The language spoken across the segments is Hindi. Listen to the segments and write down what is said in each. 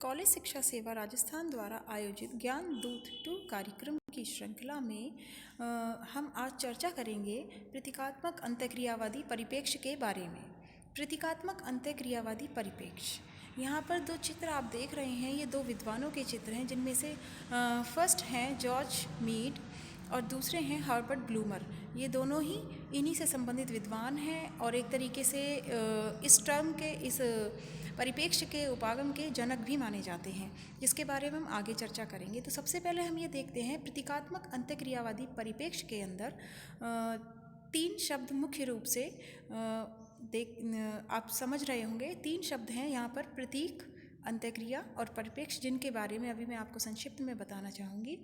कॉलेज शिक्षा सेवा राजस्थान द्वारा आयोजित ज्ञान दूत 2 कार्यक्रम की श्रृंखला में हम आज चर्चा करेंगे प्रतीकात्मक अंतःक्रियावादी परिप्रेक्ष्य के बारे में। प्रतीकात्मक अंतःक्रियावादी परिप्रेक्ष्य, यहाँ पर दो चित्र आप देख रहे हैं, ये दो विद्वानों के चित्र हैं, जिनमें से फर्स्ट हैं जॉर्ज मीड और दूसरे हैं हर्बर्ट ब्लूमर। ये दोनों ही इन्हीं से संबंधित विद्वान हैं और एक तरीके से इस टर्म के, इस परिप्रेक्ष्य के उपागम के जनक भी माने जाते हैं, जिसके बारे में हम आगे चर्चा करेंगे। तो सबसे पहले हम ये देखते हैं प्रतीकात्मक अंतःक्रियावादी परिप्रेक्ष्य के अंदर 3 शब्द मुख्य रूप से आप समझ रहे होंगे। 3 शब्द हैं यहाँ पर, प्रतीक, अंतःक्रिया और परिप्रेक्ष्य, जिनके बारे में अभी मैं आपको संक्षिप्त में बताना चाहूँगी।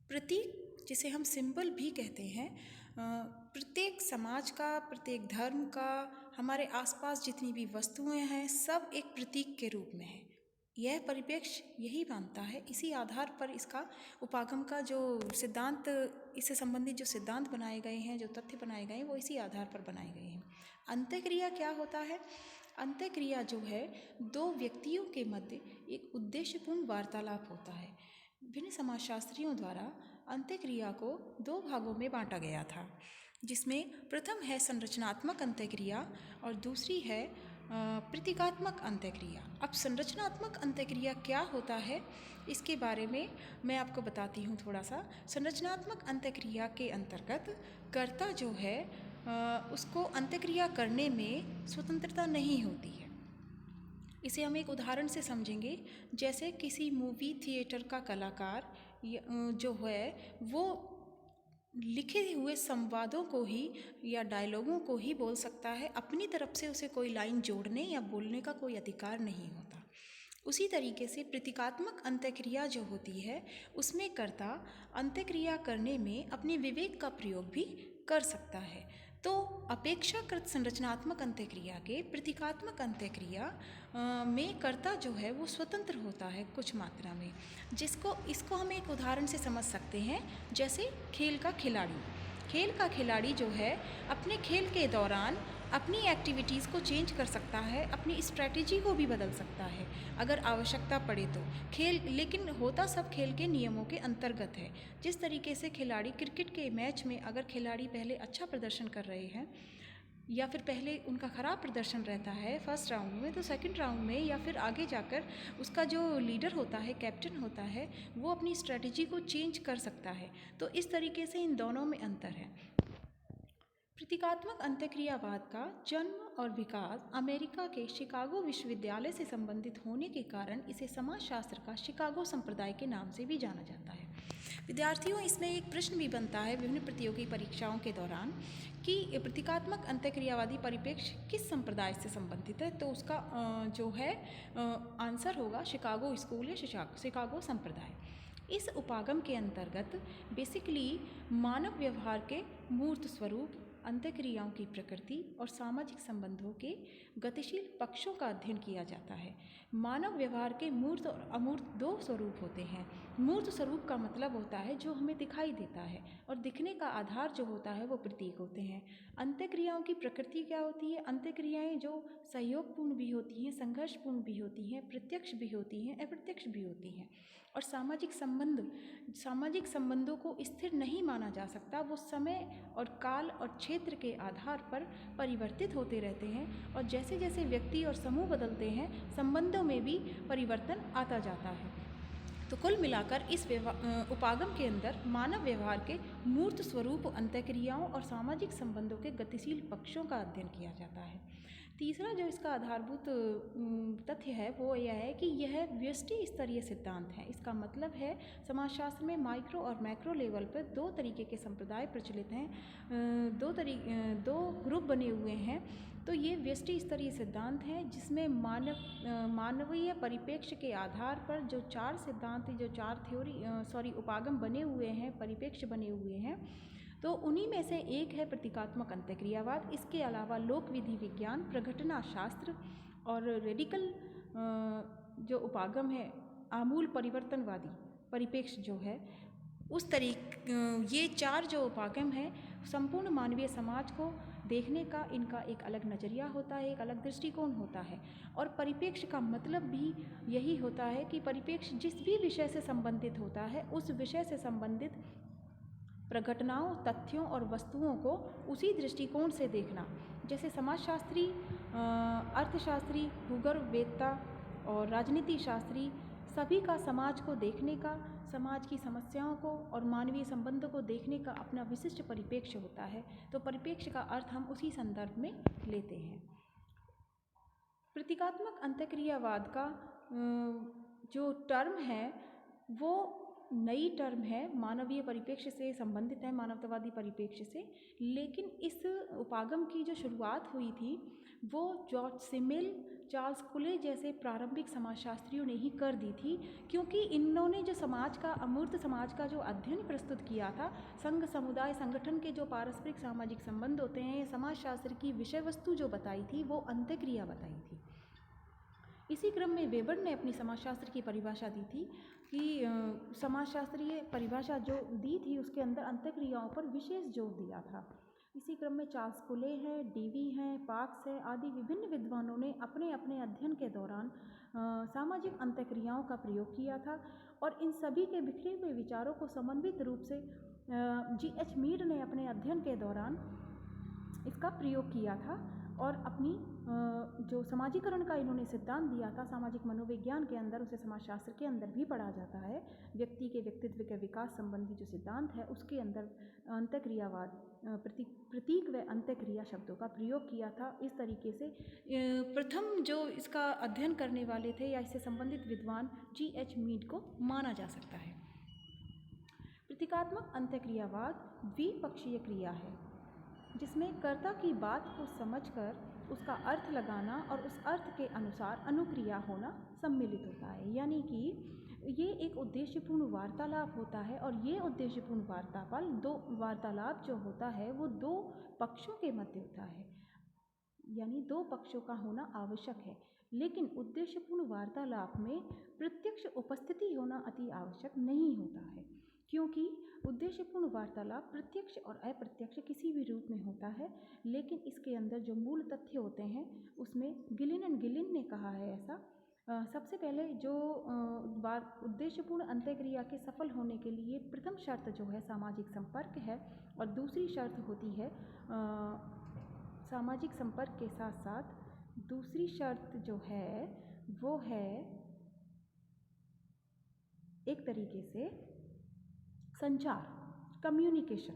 प्रतीक, जिसे हम सिंबल भी कहते हैं, प्रत्येक समाज का, प्रत्येक धर्म का, हमारे आसपास जितनी भी वस्तुएं हैं, सब एक प्रतीक के रूप में है। यह परिप्रेक्ष्य यही मानता है, इसी आधार पर इसका उपागम का जो सिद्धांत, इससे संबंधित जो सिद्धांत बनाए गए हैं, जो तथ्य बनाए गए हैं, वो इसी आधार पर बनाए गए हैं। अंतःक्रिया क्या होता है? अंतःक्रिया जो है, 2 व्यक्तियों के मध्य एक उद्देश्यपूर्ण वार्तालाप होता है। विभिन्न समाजशास्त्रियों द्वारा अंतःक्रिया को 2 भागों में बांटा गया था, जिसमें प्रथम है संरचनात्मक अंतःक्रिया और दूसरी है प्रतीकात्मक अंतःक्रिया। अब संरचनात्मक अंतःक्रिया क्या होता है, इसके बारे में मैं आपको बताती हूँ थोड़ा सा। संरचनात्मक अंतःक्रिया के अंतर्गत कर्ता जो है, उसको अंतःक्रिया करने में स्वतंत्रता नहीं होती है। इसे हम एक उदाहरण से समझेंगे। जैसे किसी मूवी थिएटर का कलाकार जो है, वो लिखे हुए संवादों को ही या डायलॉगों को ही बोल सकता है, अपनी तरफ से उसे कोई लाइन जोड़ने या बोलने का कोई अधिकार नहीं होता। उसी तरीके से प्रतीकात्मक अंतःक्रिया जो होती है, उसमें कर्ता अंतःक्रिया करने में अपने विवेक का प्रयोग भी कर सकता है। तो अपेक्षाकृत संरचनात्मक अंतःक्रिया के प्रतीकात्मक अंतःक्रिया में कर्ता जो है वो स्वतंत्र होता है कुछ मात्रा में, इसको हम एक उदाहरण से समझ सकते हैं। जैसे खेल का खिलाड़ी जो है, अपने खेल के दौरान अपनी एक्टिविटीज़ को चेंज कर सकता है, अपनी स्ट्रैटेजी को भी बदल सकता है अगर आवश्यकता पड़े तो। लेकिन होता सब खेल के नियमों के अंतर्गत है। जिस तरीके से खिलाड़ी क्रिकेट के मैच में, अगर खिलाड़ी पहले अच्छा प्रदर्शन कर रहे हैं या फिर पहले उनका ख़राब प्रदर्शन रहता है फर्स्ट राउंड में, तो सेकंड राउंड में या फिर आगे जाकर उसका जो लीडर होता है, कैप्टन होता है, वो अपनी स्ट्रैटेजी को चेंज कर सकता है। तो इस तरीके से इन दोनों में अंतर है। प्रतीकात्मक अंतःक्रियावाद का जन्म और विकास अमेरिका के शिकागो विश्वविद्यालय से संबंधित होने के कारण इसे समाजशास्त्र का शिकागो संप्रदाय के नाम से भी जाना जाता है। विद्यार्थियों, इसमें एक प्रश्न भी बनता है विभिन्न प्रतियोगी परीक्षाओं के दौरान कि प्रतीकात्मक अंतःक्रियावादी परिप्रेक्ष्य किस संप्रदाय से संबंधित है। तो उसका जो है आंसर होगा शिकागो स्कूल या शिकागो संप्रदाय। इस उपागम के अंतर्गत बेसिकली मानव व्यवहार के मूर्त स्वरूप, अंतःक्रियाओं की प्रकृति और सामाजिक संबंधों के गतिशील पक्षों का अध्ययन किया जाता है। मानव व्यवहार के मूर्त और अमूर्त 2 स्वरूप होते हैं। मूर्त स्वरूप का मतलब होता है जो हमें दिखाई देता है, और दिखने का आधार जो होता है वो प्रतीक होते हैं। अंतःक्रियाओं की प्रकृति क्या होती है? अंतःक्रियाएं जो सहयोगपूर्ण भी होती हैं, संघर्षपूर्ण भी होती हैं, प्रत्यक्ष भी होती हैं, अप्रत्यक्ष भी होती हैं। और सामाजिक संबंधों को स्थिर नहीं माना जा सकता। वो समय और काल और क्षेत्र के आधार पर परिवर्तित होते रहते हैं, और जैसे जैसे व्यक्ति और समूह बदलते हैं, संबंधों में भी परिवर्तन आता जाता है। तो कुल मिलाकर इस उपागम के अंदर मानव व्यवहार के मूर्त स्वरूप, अंतःक्रियाओं और सामाजिक संबंधों के गतिशील पक्षों का अध्ययन किया जाता है। तीसरा जो इसका आधारभूत तथ्य है वो यह है कि यह व्यष्टि स्तरीय सिद्धांत है। इसका मतलब है समाजशास्त्र में माइक्रो और मैक्रो लेवल पर 2 तरीके के संप्रदाय प्रचलित हैं, 2 ग्रुप बने हुए हैं। तो ये व्यष्टि स्तरीय सिद्धांत है, जिसमें मानवीय परिप्रेक्ष्य के आधार पर जो 4 सिद्धांत, जो 4 उपागम बने हुए हैं, परिप्रेक्ष्य बने हुए हैं, तो उन्हीं में से एक है प्रतीकात्मक अंतःक्रियावाद। इसके अलावा लोक विधि विज्ञान, प्रघटना शास्त्र और रेडिकल जो उपागम है, आमूल परिवर्तनवादी परिप्रेक्ष्य जो है, ये 4 जो उपागम हैं संपूर्ण मानवीय समाज को देखने का इनका एक अलग नज़रिया होता है, एक अलग दृष्टिकोण होता है। और परिप्रेक्ष्य का मतलब भी यही होता है कि परिप्रेक्ष्य जिस भी विषय से संबंधित होता है उस विषय से संबंधित प्रघटनाओं, तथ्यों और वस्तुओं को उसी दृष्टिकोण से देखना। जैसे समाजशास्त्री, अर्थशास्त्री, भूगोलवेत्ता और राजनीति शास्त्री सभी का समाज को देखने का, समाज की समस्याओं को और मानवीय संबंधों को देखने का अपना विशिष्ट परिप्रेक्ष्य होता है। तो परिप्रेक्ष्य का अर्थ हम उसी संदर्भ में लेते हैं। प्रतीकात्मक अंतःक्रियावाद का जो टर्म है वो नई टर्म है, मानवीय परिप्रेक्ष्य से संबंधित है, मानवतावादी परिप्रेक्ष्य से। लेकिन इस उपागम की जो शुरुआत हुई थी वो जॉर्ज सिमिल, चार्ल्स कुले जैसे प्रारंभिक समाजशास्त्रियों ने ही कर दी थी, क्योंकि इन्होंने जो समाज का, अमूर्त समाज का जो अध्ययन प्रस्तुत किया था, संघ, समुदाय, संगठन के जो पारस्परिक सामाजिक संबंध होते हैं, समाजशास्त्र की विषय वस्तु जो बताई थी वो अंतःक्रिया बताई थी। इसी क्रम में वेबर ने अपनी समाजशास्त्र की परिभाषा दी थी कि समाजशास्त्रीय परिभाषा जो दी थी उसके अंदर अंतःक्रियाओं पर विशेष जोर दिया था। इसी क्रम में चार्ल्स कुले हैं, डीवी हैं, पार्क्स है आदि विभिन्न विद्वानों ने अपने अपने अध्ययन के दौरान सामाजिक अंतःक्रियाओं का प्रयोग किया था और इन सभी के बिखरे हुए विचारों को समन्वित रूप से G.H. मीड ने अपने अध्ययन के दौरान इसका प्रयोग किया था और अपनी जो समाजीकरण का इन्होंने सिद्धांत दिया था सामाजिक मनोविज्ञान के अंदर, उसे समाजशास्त्र के अंदर भी पढ़ा जाता है। व्यक्ति के व्यक्तित्व के विकास संबंधी जो सिद्धांत है उसके अंदर अंतःक्रियावाद, प्रतीक व अंतःक्रिया शब्दों का प्रयोग किया था। इस तरीके से प्रथम जो इसका अध्ययन करने वाले थे या इससे संबंधित विद्वान G.H. मीड को माना जा सकता है। प्रतीकात्मक अंतःक्रियावाद द्विपक्षीय क्रिया है जिसमें कर्ता की बात को समझकर उसका अर्थ लगाना और उस अर्थ के अनुसार अनुक्रिया होना सम्मिलित होता है। यानी कि ये एक उद्देश्यपूर्ण वार्तालाप होता है और ये उद्देश्यपूर्ण वार्तालाप जो होता है वो दो पक्षों के मध्य होता है, यानी दो पक्षों का होना आवश्यक है। लेकिन उद्देश्यपूर्ण वार्तालाप में प्रत्यक्ष उपस्थिति होना अति आवश्यक नहीं होता है, क्योंकि उद्देश्यपूर्ण वार्तालाप प्रत्यक्ष और अप्रत्यक्ष किसी भी रूप में होता है। लेकिन इसके अंदर जो मूल तथ्य होते हैं उसमें गिलिन ने कहा है ऐसा। सबसे पहले जो उद्देश्यपूर्ण अंतःक्रिया के सफल होने के लिए प्रथम शर्त जो है सामाजिक संपर्क है और दूसरी शर्त होती है सामाजिक संपर्क के साथ साथ दूसरी शर्त जो है वो है एक तरीके से संचार, कम्युनिकेशन।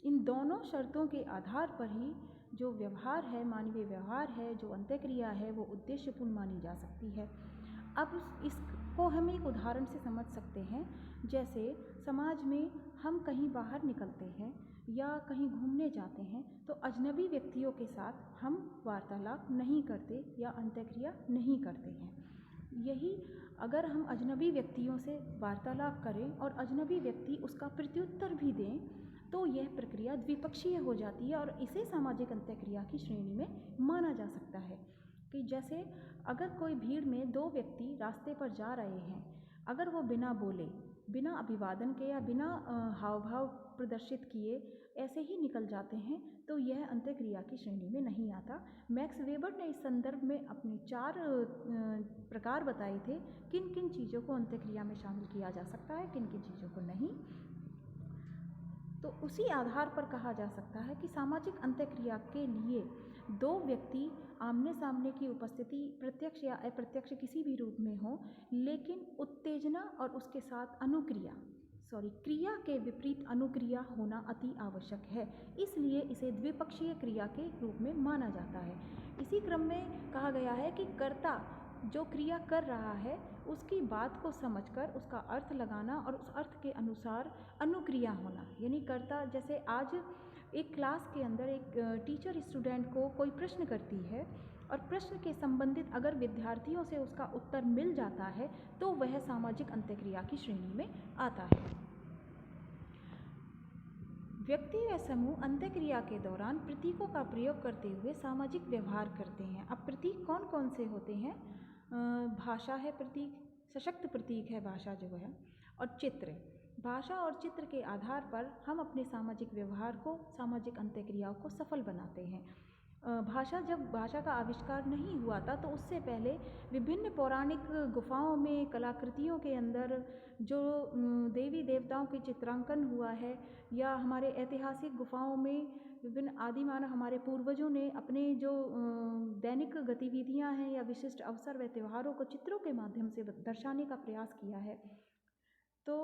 इन दोनों शर्तों के आधार पर ही जो व्यवहार है, मानवीय व्यवहार है, जो अंतःक्रिया है वो उद्देश्यपूर्ण मानी जा सकती है। अब इसको हम एक उदाहरण से समझ सकते हैं। जैसे समाज में हम कहीं बाहर निकलते हैं या कहीं घूमने जाते हैं तो अजनबी व्यक्तियों के साथ हम वार्तालाप नहीं करते या अंतःक्रिया नहीं करते हैं। यही अगर हम अजनबी व्यक्तियों से वार्तालाप करें और अजनबी व्यक्ति उसका प्रत्युत्तर भी दें तो यह प्रक्रिया द्विपक्षीय हो जाती है और इसे सामाजिक अंतःक्रिया की श्रेणी में माना जा सकता है। कि जैसे अगर कोई भीड़ में दो व्यक्ति रास्ते पर जा रहे हैं, अगर वो बिना बोले, बिना अभिवादन के या बिना हाव भाव प्रदर्शित किए ऐसे ही निकल जाते हैं तो यह अंतःक्रिया की श्रेणी में नहीं आता। मैक्स वेबर ने इस संदर्भ में अपने 4 प्रकार बताए थे किन किन चीज़ों को अंतःक्रिया में शामिल किया जा सकता है, किन किन चीज़ों को नहीं। तो उसी आधार पर कहा जा सकता है कि सामाजिक अंतःक्रिया के लिए दो व्यक्ति आमने सामने की उपस्थिति प्रत्यक्ष या अप्रत्यक्ष किसी भी रूप में हो, लेकिन उत्तेजना और उसके साथ क्रिया के विपरीत अनुक्रिया होना अति आवश्यक है। इसलिए इसे द्विपक्षीय क्रिया के रूप में माना जाता है। इसी क्रम में कहा गया है कि कर्ता जो क्रिया कर रहा है उसकी बात को समझकर उसका अर्थ लगाना और उस अर्थ के अनुसार अनुक्रिया होना। यानी कर्ता, जैसे आज एक क्लास के अंदर एक टीचर स्टूडेंट को कोई प्रश्न करती है और प्रश्न के संबंधित अगर विद्यार्थियों से उसका उत्तर मिल जाता है तो वह सामाजिक अंतःक्रिया की श्रेणी में आता है। व्यक्ति व समूह अंतःक्रिया के दौरान प्रतीकों का प्रयोग करते हुए सामाजिक व्यवहार करते हैं। अब प्रतीक कौन कौन से होते हैं? भाषा है प्रतीक, सशक्त प्रतीक है भाषा जो है, और चित्र। भाषा और चित्र के आधार पर हम अपने सामाजिक व्यवहार को, सामाजिक अंतःक्रियाओं को सफल बनाते हैं। जब भाषा का आविष्कार नहीं हुआ था तो उससे पहले विभिन्न पौराणिक गुफाओं में, कलाकृतियों के अंदर जो देवी देवताओं के चित्रांकन हुआ है, या हमारे ऐतिहासिक गुफाओं में विभिन्न आदिमानव हमारे पूर्वजों ने अपने जो दैनिक गतिविधियां हैं या विशिष्ट अवसर व त्योहारों को चित्रों के माध्यम से दर्शाने का प्रयास किया है। तो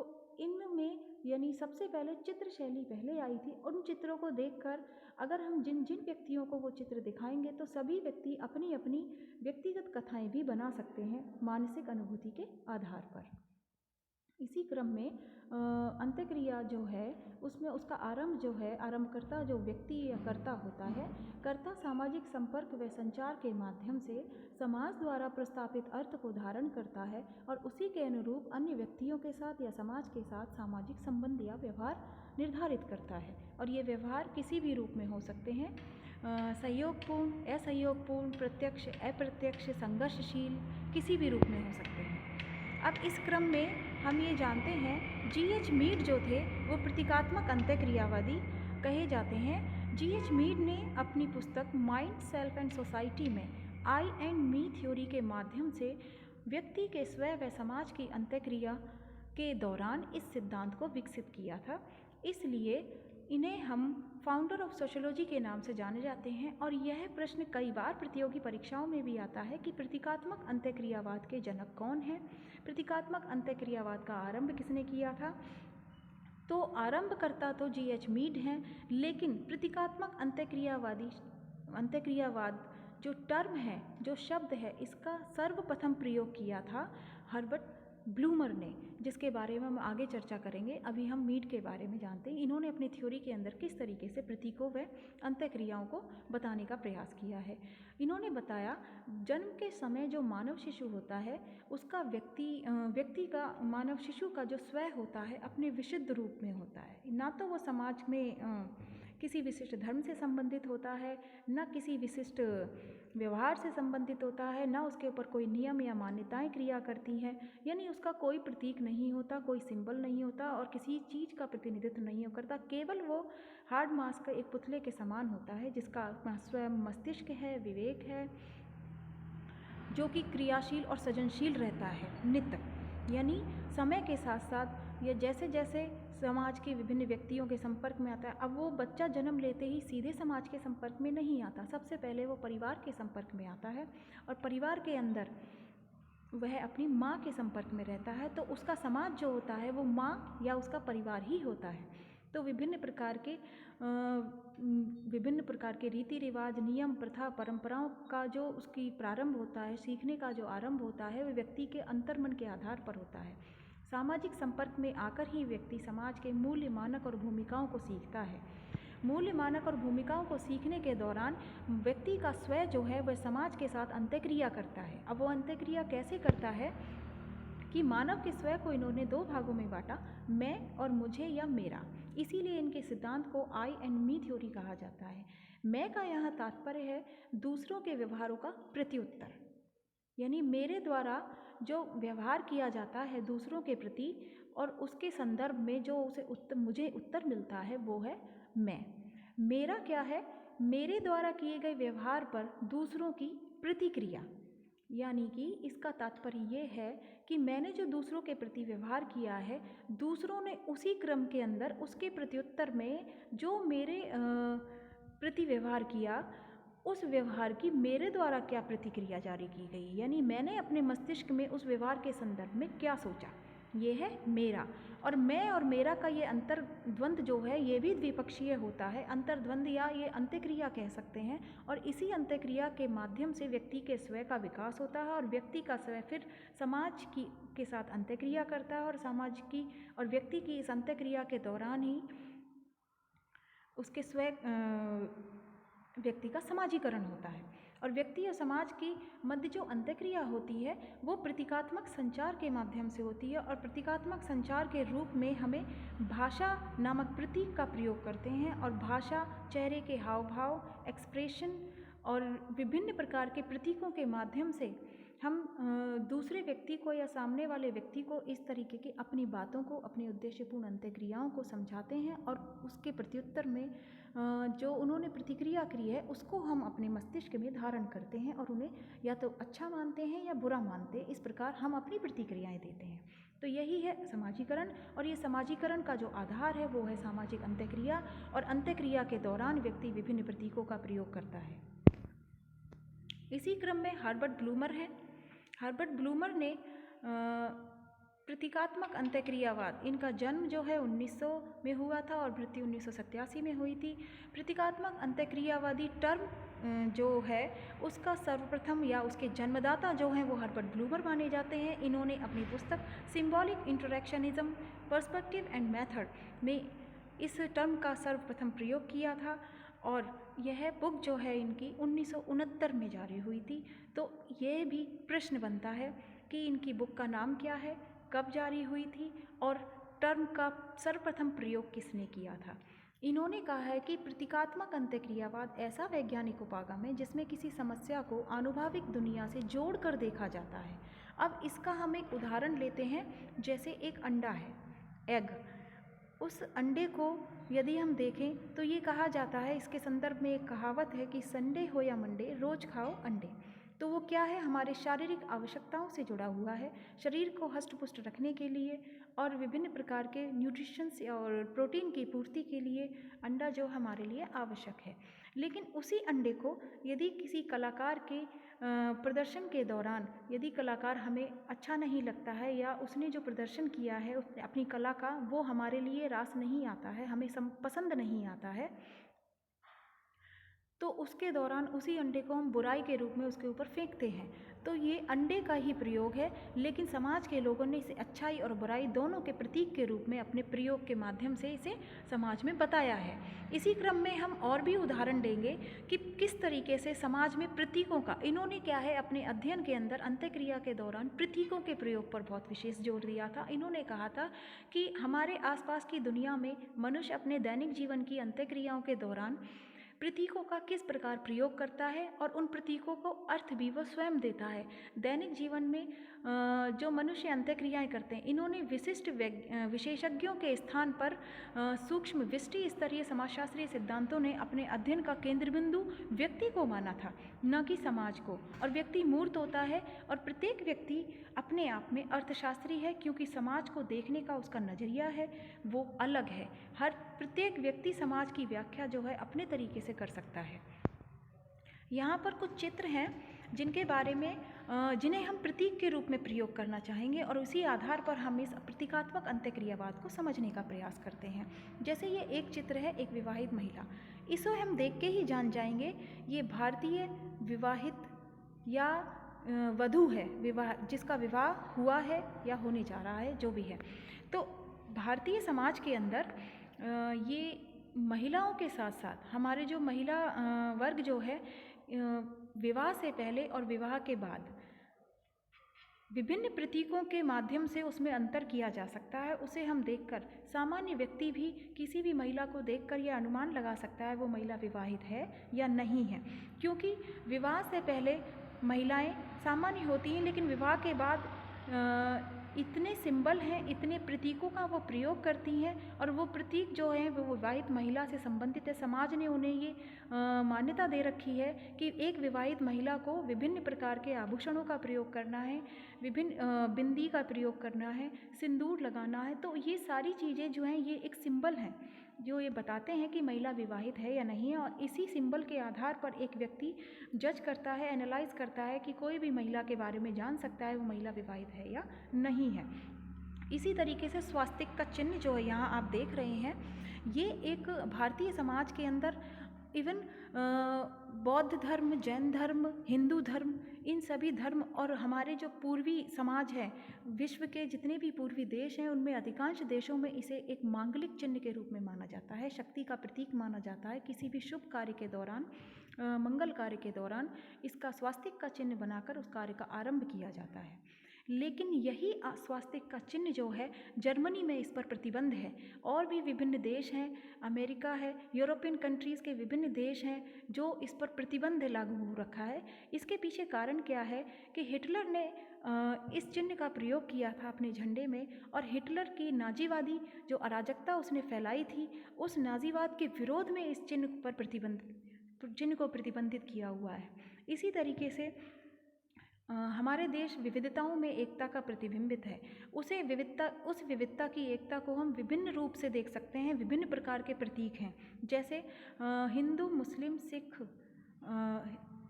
इनमें यानी सबसे पहले चित्र शैली पहले आई थी। उन चित्रों को देखकर अगर हम जिन जिन व्यक्तियों को वो चित्र दिखाएंगे तो सभी व्यक्ति अपनी अपनी व्यक्तिगत कथाएं भी बना सकते हैं मानसिक अनुभूति के आधार पर। इसी क्रम में अंत्यक्रिया जो है उसमें उसका आरंभ जो है, आरंभकर्ता जो व्यक्ति या कर्ता होता है, कर्ता सामाजिक संपर्क व संचार के माध्यम से समाज द्वारा प्रस्तावित अर्थ को धारण करता है और उसी के अनुरूप अन्य व्यक्तियों के साथ या समाज के साथ सामाजिक संबंध या व्यवहार निर्धारित करता है। और ये व्यवहार किसी भी रूप में हो सकते हैं, सहयोगपूर्ण, असहयोगपूर्ण, प्रत्यक्ष, अप्रत्यक्ष, संघर्षशील, किसी भी रूप में हो सकते हैं। अब इस क्रम में हम ये जानते हैं G.H. मीड जो थे वो प्रतीकात्मक अंत्यक्रियावादी कहे जाते हैं। G.H. मीड ने अपनी पुस्तक माइंड, सेल्फ एंड सोसाइटी में आई एंड मी थ्योरी के माध्यम से व्यक्ति के स्व व समाज की अंत्यक्रिया के दौरान इस सिद्धांत को विकसित किया था। इसलिए इन्हें हम फाउंडर ऑफ सोशियोलॉजी के नाम से जाने जाते हैं। और यह प्रश्न कई बार प्रतियोगी परीक्षाओं में भी आता है कि प्रतीकात्मक अंत्यक्रियावाद के जनक कौन हैं, प्रतीकात्मक अंत्यक्रियावाद का आरंभ किसने किया था। तो आरंभकर्ता तो G.H. मीड हैं, लेकिन प्रतीकात्मक अंत्यक्रियावाद जो टर्म है, जो शब्द है, इसका सर्वप्रथम प्रयोग किया था हर्बर्ट ब्लूमर ने, जिसके बारे में हम आगे चर्चा करेंगे। अभी हम मीड के बारे में जानते हैं। इन्होंने अपनी थ्योरी के अंदर किस तरीके से प्रतीकों व अंत्यक्रियाओं को बताने का प्रयास किया है। इन्होंने बताया जन्म के समय जो मानव शिशु होता है उसका व्यक्ति का, मानव शिशु का जो स्व होता है अपने विशुद्ध रूप में होता है। ना तो वो समाज में किसी विशिष्ट धर्म से संबंधित होता है, न किसी विशिष्ट व्यवहार से संबंधित होता है, न उसके ऊपर कोई नियम या मान्यताएं क्रिया करती हैं। यानी उसका कोई प्रतीक नहीं होता, कोई सिंबल नहीं होता और किसी चीज़ का प्रतिनिधित्व नहीं करता। केवल वो हार्ड मास का एक पुतले के समान होता है जिसका अपना स्वयं मस्तिष्क है, विवेक है, जो कि क्रियाशील और सृजनशील रहता है नित्य। यानी समय के साथ साथ या जैसे जैसे समाज के विभिन्न व्यक्तियों के संपर्क में आता है। अब वो बच्चा जन्म लेते ही सीधे समाज के संपर्क में नहीं आता, सबसे पहले वो परिवार के संपर्क में आता है और परिवार के अंदर वह अपनी माँ के संपर्क में रहता है। तो उसका समाज जो होता है वो माँ या उसका परिवार ही होता है। तो विभिन्न प्रकार के रीति रिवाज, नियम, प्रथा, परंपराओं का जो उसकी प्रारंभ होता है, सीखने का जो आरंभ होता है, वो व्यक्ति के अंतर्मन के आधार पर होता है। सामाजिक संपर्क में आकर ही व्यक्ति समाज के मूल्य, मानक और भूमिकाओं को सीखता है। मूल्य, मानक और भूमिकाओं को सीखने के दौरान व्यक्ति का स्व जो है वह समाज के साथ अंत्यक्रिया करता है। अब वो अंत्यक्रिया कैसे करता है कि मानव के स्व को इन्होंने दो भागों में बांटा, मैं और मुझे या मेरा। इसीलिए इनके सिद्धांत को आई एंड मी थ्योरी कहा जाता है। मैं का यहाँ तात्पर्य है दूसरों के व्यवहारों का प्रत्युत्तर, यानी मेरे द्वारा जो व्यवहार किया जाता है दूसरों के प्रति और उसके संदर्भ में जो मुझे उत्तर मिलता है वो है मैं। मेरा क्या है, मेरे द्वारा किए गए व्यवहार पर दूसरों की प्रतिक्रिया, यानी कि इसका तात्पर्य ये है कि मैंने जो दूसरों के प्रति व्यवहार किया है, दूसरों ने उसी क्रम के अंदर उसके प्रत्युत्तर में जो मेरे प्रति व्यवहार किया, उस व्यवहार की मेरे द्वारा क्या प्रतिक्रिया जारी की गई, यानी मैंने अपने मस्तिष्क में उस व्यवहार के संदर्भ में क्या सोचा, ये है मेरा। और मैं और मेरा का ये अंतर्द्वंद जो है ये भी द्विपक्षीय होता है। अंतर्द्वंद या ये अंत्यक्रिया कह सकते हैं। और इसी अंत्यक्रिया के माध्यम से व्यक्ति के स्व का विकास होता है और व्यक्ति का स्व फिर समाज के साथ अंत्यक्रिया करता है और समाज की और व्यक्ति की इस अंत्यक्रिया के दौरान ही उसके स्व व्यक्ति का समाजीकरण होता है। और व्यक्ति और समाज की मध्य जो अंत्यक्रिया होती है वो प्रतीकात्मक संचार के माध्यम से होती है। और प्रतीकात्मक संचार के रूप में हमें भाषा नामक प्रतीक का प्रयोग करते हैं। और भाषा, चेहरे के हाव भाव, एक्सप्रेशन और विभिन्न प्रकार के प्रतीकों के माध्यम से हम दूसरे व्यक्ति को या सामने वाले व्यक्ति को इस तरीके की अपनी बातों को, अपनी उद्देश्यपूर्ण अंतःक्रियाओं को समझाते हैं और उसके प्रत्युत्तर में जो उन्होंने प्रतिक्रिया की है उसको हम अपने मस्तिष्क में धारण करते हैं और उन्हें या तो अच्छा मानते हैं या बुरा मानते हैं। इस प्रकार हम अपनी प्रतिक्रियाएं देते हैं। तो यही है समाजीकरण, और ये समाजीकरण का जो आधार है वो है सामाजिक अंतःक्रिया, और अंतःक्रिया के दौरान व्यक्ति विभिन्न प्रतीकों का प्रयोग करता है। इसी क्रम में हर्बर्ट ब्लूमर है। हर्बर्ट ब्लूमर ने प्रतीकात्मक अंतःक्रियावाद, इनका जन्म जो है 1900 में हुआ था और मृत्यु 1987 में हुई थी। प्रतीकात्मक अंतःक्रियावादी टर्म जो है उसका सर्वप्रथम या उसके जन्मदाता जो हैं वो हर्बर्ट ब्लूमर माने जाते हैं। इन्होंने अपनी पुस्तक symbolic interactionism perspective and method में इस टर्म का सर्वप्रथम प्रयोग किया था, और यह बुक जो है इनकी 1969 में जारी हुई थी। तो यह भी प्रश्न बनता है कि इनकी बुक का नाम क्या है, कब जारी हुई थी और टर्म का सर्वप्रथम प्रयोग किसने किया था। इन्होंने कहा है कि प्रतीकात्मक अंतःक्रियावाद ऐसा वैज्ञानिक उपागम है जिसमें किसी समस्या को आनुभविक दुनिया से जोड़कर देखा जाता है। अब इसका हम एक उदाहरण लेते हैं, जैसे एक अंडा है, एग। उस अंडे को यदि हम देखें तो ये कहा जाता है, इसके संदर्भ में एक कहावत है कि संडे हो या मंडे रोज खाओ अंडे। तो वो क्या है, हमारे शारीरिक आवश्यकताओं से जुड़ा हुआ है। शरीर को हष्ट-पुष्ट रखने के लिए और विभिन्न प्रकार के न्यूट्रिशंस और प्रोटीन की पूर्ति के लिए अंडा जो हमारे लिए आवश्यक है। लेकिन उसी अंडे को यदि किसी कलाकार के प्रदर्शन के दौरान यदि कलाकार हमें अच्छा नहीं लगता है या उसने जो प्रदर्शन किया है उसने अपनी कला का, वो हमारे लिए रास नहीं आता है, हमें पसंद नहीं आता है, तो उसके दौरान उसी अंडे को हम बुराई के रूप में उसके ऊपर फेंकते हैं। तो ये अंडे का ही प्रयोग है, लेकिन समाज के लोगों ने इसे अच्छाई और बुराई दोनों के प्रतीक के रूप में अपने प्रयोग के माध्यम से इसे समाज में बताया है। इसी क्रम में हम और भी उदाहरण देंगे कि किस तरीके से समाज में प्रतीकों का, इन्होंने क्या है अपने अध्ययन के अंदर अंतःक्रिया के दौरान प्रतीकों के प्रयोग पर बहुत विशेष जोर दिया था। इन्होंने कहा था कि हमारे आसपास की दुनिया में मनुष्य अपने दैनिक जीवन की अंतःक्रियाओं के दौरान प्रतीकों का किस प्रकार प्रयोग करता है और उन प्रतीकों को अर्थ भी वह स्वयं देता है। दैनिक जीवन में जो मनुष्य अंतःक्रियाएं करते हैं, इन्होंने विशिष्ट विशेषज्ञों के स्थान पर सूक्ष्म विष्टि स्तरीय समाजशास्त्रीय सिद्धांतों ने अपने अध्ययन का केंद्र बिंदु व्यक्ति को माना था, न कि समाज को। और व्यक्ति मूर्त होता है और प्रत्येक व्यक्ति अपने आप में अर्थशास्त्री है, क्योंकि समाज को देखने का उसका नज़रिया है वो अलग है। हर प्रत्येक व्यक्ति समाज की व्याख्या जो है अपने तरीके से कर सकता है। यहाँ पर कुछ चित्र हैं जिनके बारे में जिन्हें हम प्रतीक के रूप में प्रयोग करना चाहेंगे, और उसी आधार पर हम इस प्रतीकात्मक अंतःक्रियावाद को समझने का प्रयास करते हैं। जैसे ये एक चित्र है, एक विवाहित महिला। इसे हम देख के ही जान जाएंगे ये भारतीय विवाहित या वधू है, विवाह जिसका विवाह हुआ है या होने जा रहा है, जो भी है। तो भारतीय समाज के अंदर ये महिलाओं के साथ साथ हमारे जो महिला वर्ग जो है, विवाह से पहले और विवाह के बाद विभिन्न प्रतीकों के माध्यम से उसमें अंतर किया जा सकता है। उसे हम देखकर सामान्य व्यक्ति भी किसी भी महिला को देखकर यह अनुमान लगा सकता है वो महिला विवाहित है या नहीं है, क्योंकि विवाह से पहले महिलाएं सामान्य होती हैं, लेकिन विवाह के बाद इतने सिंबल हैं, इतने प्रतीकों का वो प्रयोग करती हैं, और वो प्रतीक जो हैं वो विवाहित महिला से संबंधित है। समाज ने उन्हें ये मान्यता दे रखी है कि एक विवाहित महिला को विभिन्न प्रकार के आभूषणों का प्रयोग करना है, विभिन्न बिंदी का प्रयोग करना है, सिंदूर लगाना है। तो ये सारी चीज़ें जो हैं ये एक सिंबल हैं जो ये बताते हैं कि महिला विवाहित है या नहीं है, और इसी सिंबल के आधार पर एक व्यक्ति जज करता है, एनालाइज करता है कि कोई भी महिला के बारे में जान सकता है वो महिला विवाहित है या नहीं है। इसी तरीके से स्वास्तिक का चिन्ह जो है यहाँ आप देख रहे हैं, ये एक भारतीय समाज के अंदर इवन बौद्ध धर्म, जैन धर्म, हिंदू धर्म, इन सभी धर्म और हमारे जो पूर्वी समाज है, विश्व के जितने भी पूर्वी देश हैं उनमें अधिकांश देशों में इसे एक मांगलिक चिन्ह के रूप में माना जाता है, शक्ति का प्रतीक माना जाता है। किसी भी शुभ कार्य के दौरान, मंगल कार्य के दौरान इसका स्वास्तिक का चिन्ह बनाकर उस कार्य का आरंभ किया जाता है। लेकिन यही स्वास्तिक का चिन्ह जो है, जर्मनी में इस पर प्रतिबंध है। और भी विभिन्न देश हैं, अमेरिका है, यूरोपियन कंट्रीज़ के विभिन्न देश हैं जो इस पर प्रतिबंध लागू हो रखा है। इसके पीछे कारण क्या है कि हिटलर ने इस चिन्ह का प्रयोग किया था अपने झंडे में, और हिटलर की नाजीवादी जो अराजकता उसने फैलाई थी, उस नाजीवाद के विरोध में इस चिन्ह को प्रतिबंधित किया हुआ है। इसी तरीके से हमारे देश विविधताओं में एकता का प्रतिबिंबित है। उस विविधता की एकता को हम विभिन्न रूप से देख सकते हैं। विभिन्न प्रकार के प्रतीक हैं, जैसे हिंदू, मुस्लिम, सिख,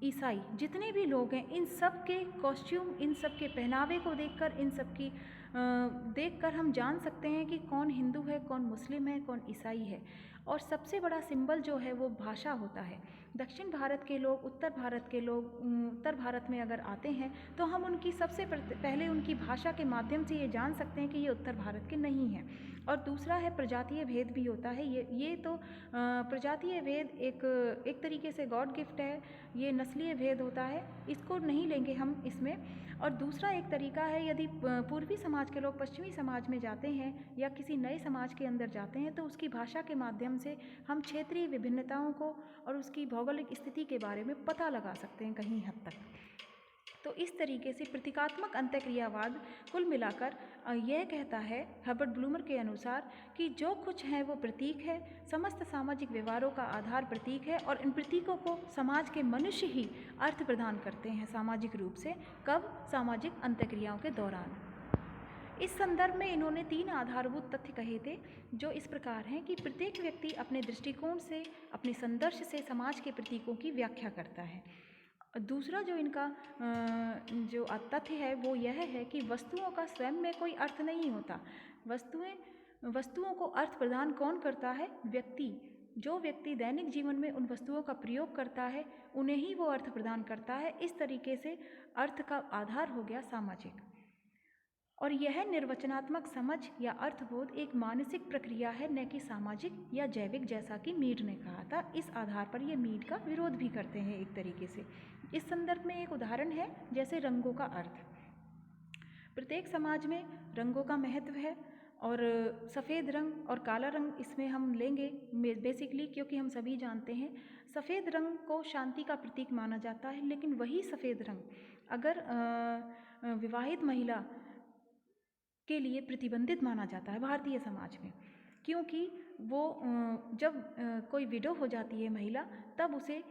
ईसाई, जितने भी लोग हैं, इन सब के कॉस्ट्यूम, इन सब के पहनावे को देखकर हम जान सकते हैं कि कौन हिंदू है, कौन मुस्लिम है, कौन ईसाई है। और सबसे बड़ा सिंबल जो है वो भाषा होता है। दक्षिण भारत के लोग, उत्तर भारत में अगर आते हैं तो हम उनकी सबसे पहले उनकी भाषा के माध्यम से ये जान सकते हैं कि ये उत्तर भारत के नहीं हैं। और दूसरा है प्रजातीय भेद भी होता है। ये तो प्रजातीय भेद एक तरीके से गॉड गिफ्ट है, ये नस्लीय भेद होता है, इसको नहीं लेंगे हम इसमें। और दूसरा एक तरीका है, यदि पूर्वी समाज के लोग पश्चिमी समाज में जाते हैं या किसी नए समाज के अंदर जाते हैं तो उसकी भाषा के माध्यम से हम क्षेत्रीय विभिन्नताओं को और उसकी भौगोलिक स्थिति के बारे में पता लगा सकते हैं कहीं हद तक। तो इस तरीके से प्रतीकात्मक अंतःक्रियावाद कुल मिलाकर यह कहता है, हर्बर्ट ब्लूमर के अनुसार, कि जो कुछ है वो प्रतीक है, समस्त सामाजिक व्यवहारों का आधार प्रतीक है, और इन प्रतीकों को समाज के मनुष्य ही अर्थ प्रदान करते हैं सामाजिक रूप से। कब? सामाजिक अंतःक्रियाओं के दौरान। इस संदर्भ में इन्होंने 3 आधारभूत तथ्य कहे थे, जो इस प्रकार हैं कि प्रत्येक व्यक्ति अपने दृष्टिकोण से, अपने संदर्श से समाज के प्रतीकों की व्याख्या करता है। दूसरा जो इनका जो तथ्य है वो यह है कि वस्तुओं का स्वयं में कोई अर्थ नहीं होता। वस्तुओं को अर्थ प्रदान कौन करता है? व्यक्ति। जो व्यक्ति दैनिक जीवन में उन वस्तुओं का प्रयोग करता है, उन्हें ही वो अर्थ प्रदान करता है। इस तरीके से अर्थ का आधार हो गया सामाजिक। और यह निर्वचनात्मक समझ या अर्थबोध एक मानसिक प्रक्रिया है, न कि सामाजिक या जैविक, जैसा कि मीड ने कहा था। इस आधार पर ये मीड का विरोध भी करते हैं एक तरीके से। इस संदर्भ में एक उदाहरण है, जैसे रंगों का अर्थ। प्रत्येक समाज में रंगों का महत्व है, और सफ़ेद रंग और काला रंग इसमें हम लेंगे बेसिकली, क्योंकि हम सभी जानते हैं सफ़ेद रंग को शांति का प्रतीक माना जाता है। लेकिन वही सफ़ेद रंग अगर विवाहित महिला के लिए प्रतिबंधित माना जाता है भारतीय समाज में, क्योंकि वो जब कोई विडो हो जाती है महिला, तब उसे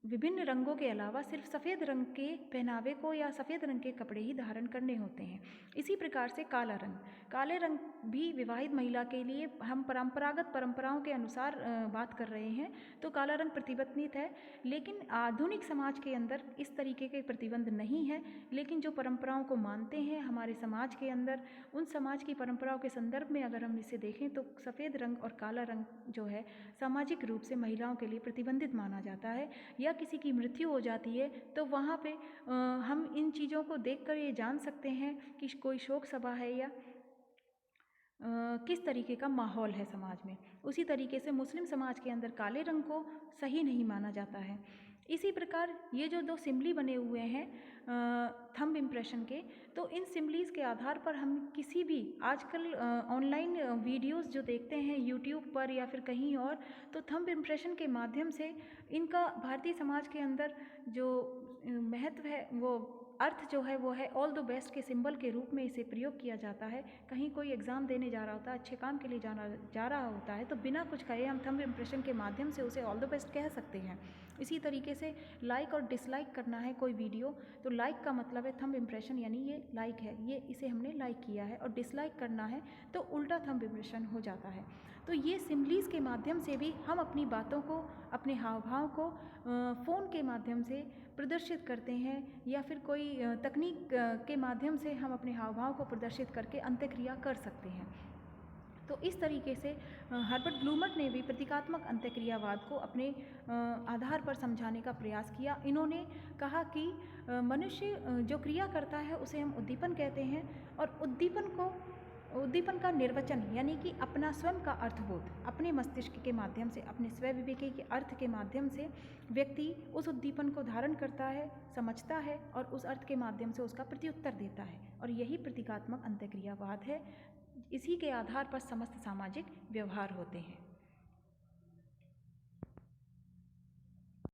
विभिन्न रंगों के अलावा सिर्फ सफ़ेद रंग के पहनावे को या सफ़ेद रंग के कपड़े ही धारण करने होते हैं। इसी प्रकार से काले रंग भी विवाहित महिला के लिए, हम परंपराओं के अनुसार बात कर रहे हैं, तो काला रंग प्रतिबंधित है। लेकिन आधुनिक समाज के अंदर इस तरीके के प्रतिबंध नहीं है। लेकिन जो परंपराओं को मानते हैं हमारे समाज के अंदर, उन समाज की परंपराओं के संदर्भ में अगर हम इसे देखें तो सफ़ेद रंग और काला रंग जो है सामाजिक रूप से महिलाओं के लिए प्रतिबंधित माना जाता है। या किसी की मृत्यु हो जाती है तो वहाँ पे हम इन चीज़ों को देखकर ये जान सकते हैं कि कोई शोक सभा है या किस तरीके का माहौल है समाज में। उसी तरीके से मुस्लिम समाज के अंदर काले रंग को सही नहीं माना जाता है। इसी प्रकार ये जो 2 सिम्बली बने हुए हैं थंब इम्प्रेशन के, तो इन सिम्बलीज़ के आधार पर हम किसी भी आजकल ऑनलाइन वीडियोस जो देखते हैं यूट्यूब पर या फिर कहीं और, तो थंब इम्प्रेशन के माध्यम से इनका भारतीय समाज के अंदर जो महत्व है, वो अर्थ जो है वो है ऑल द बेस्ट के सिंबल के रूप में इसे प्रयोग किया जाता है। कहीं कोई एग्ज़ाम देने जा रहा होता है, अच्छे काम के लिए जा रहा होता है, तो बिना कुछ कहे हम थंब इम्प्रेशन के माध्यम से उसे ऑल द बेस्ट कह सकते हैं। इसी तरीके से लाइक और डिसलाइक करना है कोई वीडियो, तो लाइक का मतलब है थंब इम्प्रेशन, यानी ये लाइक है, ये इसे हमने लाइक किया है, और डिसलाइक करना है तो उल्टा थंब इम्प्रेशन हो जाता है। तो ये सिम्बलीज़ के माध्यम से भी हम अपनी बातों को, अपने हाव भाव को फ़ोन के माध्यम से प्रदर्शित करते हैं, या फिर कोई तकनीक के माध्यम से हम अपने हाव भाव को प्रदर्शित करके अंत्यक्रिया कर सकते हैं। तो इस तरीके से हर्बर्ट ब्लूमर ने भी प्रतीकात्मक अंत्यक्रियावाद को अपने आधार पर समझाने का प्रयास किया। इन्होंने कहा कि मनुष्य जो क्रिया करता है उसे हम उद्दीपन कहते हैं, और उद्दीपन को उद्दीपन का निर्वचन यानी कि अपना स्वयं का अर्थबोध, अपने मस्तिष्क के माध्यम से, अपने स्व विवेकी के अर्थ के माध्यम से व्यक्ति उस उद्दीपन को धारण करता है, समझता है और उस अर्थ के माध्यम से उसका प्रत्युत्तर देता है, और यही प्रतीकात्मक अंतःक्रियावाद है। इसी के आधार पर समस्त सामाजिक व्यवहार होते हैं।